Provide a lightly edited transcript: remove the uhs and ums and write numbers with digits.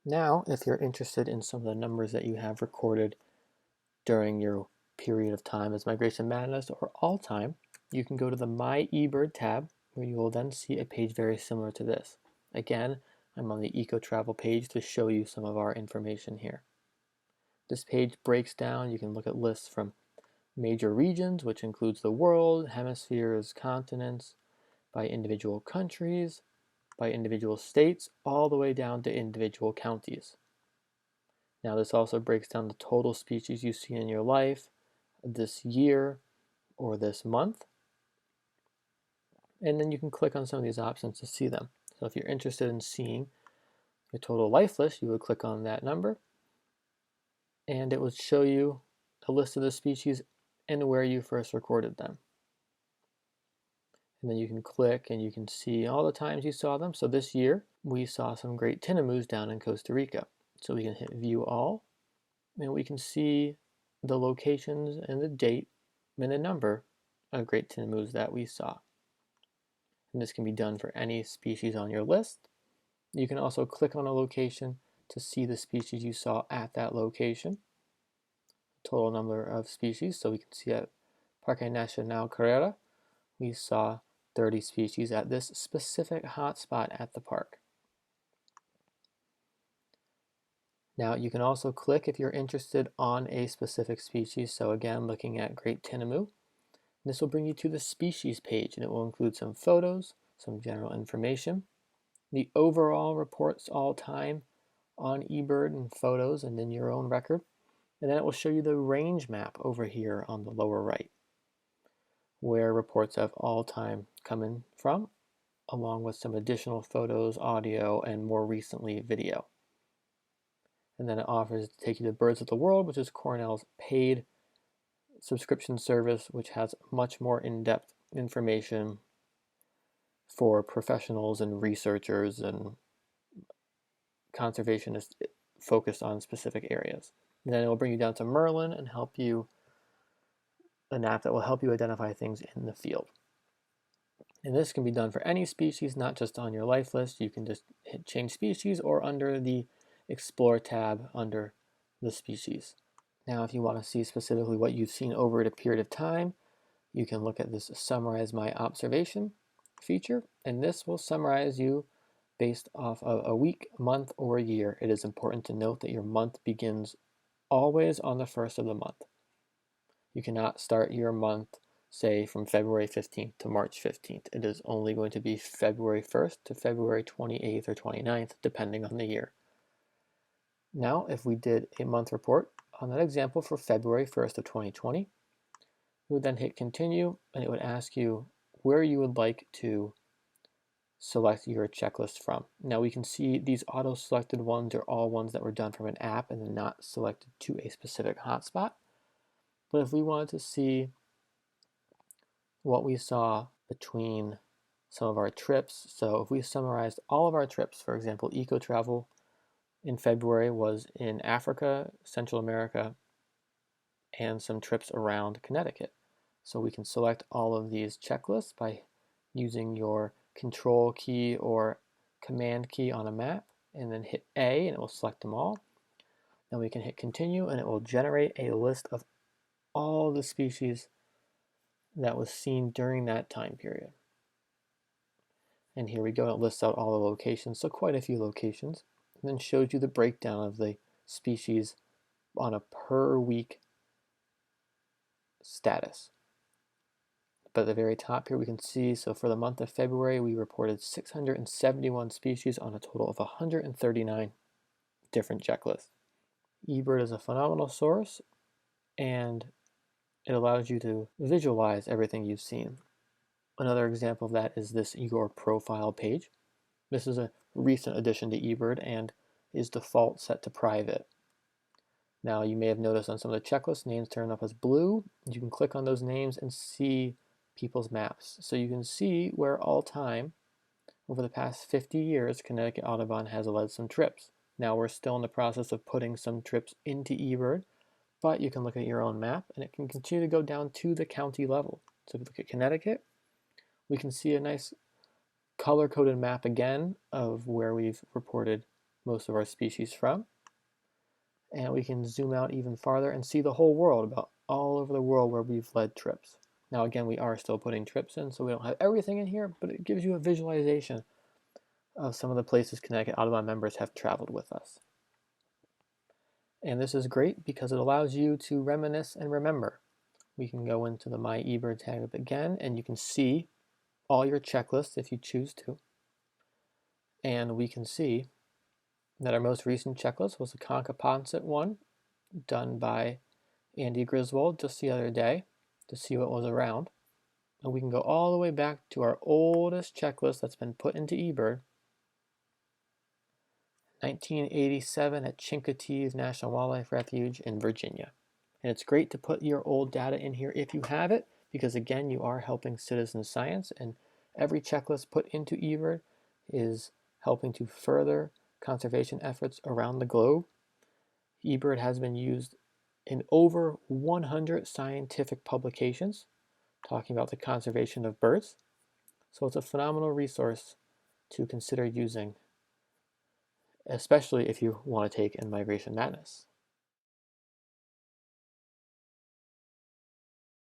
Now, if you're interested in some of the numbers that you have recorded during your period of time as Migration Madness or all time, you can go to the My eBird tab, where you will then see a page very similar to this. Again, I'm on the Eco Travel page to show you some of our information here. This page breaks down, you can look at lists from major regions, which includes the world, hemispheres, continents, by individual countries, by individual states, all the way down to individual counties. Now this also breaks down the total species you see in your life this year or this month. And then you can click on some of these options to see them. So if you're interested in seeing your total life list, you would click on that number and it would show you a list of the species and where you first recorded them. And then you can click and you can see all the times you saw them. So this year we saw some great tinamous down in Costa Rica. So we can hit view all and we can see the locations and the date and the number of great tinamous that we saw. And this can be done for any species on your list. You can also click on a location to see the species you saw at that location. Total number of species. So we can see at Parque Nacional Carrera, we saw 30 species at this specific hotspot at the park. Now you can also click if you're interested on a specific species. So again, looking at great tinamou. This will bring you to the species page and it will include some photos, some general information, the overall reports all time on eBird and photos and in your own record. And then it will show you the range map over here on the lower right, where reports of all time coming from, along with some additional photos, audio, and more recently video. And then it offers to take you to Birds of the World, which is Cornell's paid subscription service, which has much more in-depth information for professionals and researchers and conservationists focused on specific areas. And then it will bring you down to Merlin and help you, an app that will help you identify things in the field. And this can be done for any species, not just on your life list. You can just hit change species or under the Explore tab under the species. Now, if you want to see specifically what you've seen over a period of time, you can look at this Summarize My Observation feature, and this will summarize you based off of a week, month, or a year. It is important to note that your month begins always on the first of the month. You cannot start your month, say, from February 15th to March 15th. It is only going to be February 1st to February 28th or 29th, depending on the year. Now, if we did a month report on that example for February 1st of 2020, we would then hit continue and it would ask you where you would like to select your checklist from. Now we can see these auto-selected ones are all ones that were done from an app and then not selected to a specific hotspot. But if we wanted to see what we saw between some of our trips, so if we summarized all of our trips, for example, eco travel in February was in Africa, Central America, and some trips around Connecticut. So we can select all of these checklists by using your control key or command key on a map and then hit A and it will select them all. Then we can hit continue and it will generate a list of all the species that was seen during that time period. And here we go, it lists out all the locations, so quite a few locations, and then shows you the breakdown of the species on a per week status. But at the very top here we can see, so for the month of February we reported 671 species on a total of 139 different checklists. eBird is a phenomenal source and it allows you to visualize everything you've seen. Another example of that is this Your Profile page. This is a recent addition to eBird and is default set to private. Now you may have noticed on some of the checklist names turn up as blue. You can click on those names and see people's maps. So you can see where all time, over the past 50 years, Connecticut Audubon has led some trips. Now we're still in the process of putting some trips into eBird, but you can look at your own map and it can continue to go down to the county level. So if we look at Connecticut, we can see a nice color-coded map again of where we've reported most of our species from. And we can zoom out even farther and see the whole world, about all over the world where we've led trips. Now again, we are still putting trips in, so we don't have everything in here, but it gives you a visualization of some of the places Connecticut Audubon members have traveled with us. And this is great because it allows you to reminisce and remember. We can go into the My eBird tab again, and you can see all your checklists if you choose to. And we can see that our most recent checklist was the Concaponcet one, done by Andy Griswold just the other day to see what was around. And we can go all the way back to our oldest checklist that's been put into eBird, 1987 at Chincoteague National Wildlife Refuge in Virginia. And it's great to put your old data in here if you have it, because again, you are helping citizen science, and every checklist put into eBird is helping to further conservation efforts around the globe. eBird has been used in over 100 scientific publications talking about the conservation of birds. So it's a phenomenal resource to consider using, especially if you want to take in Migration Madness.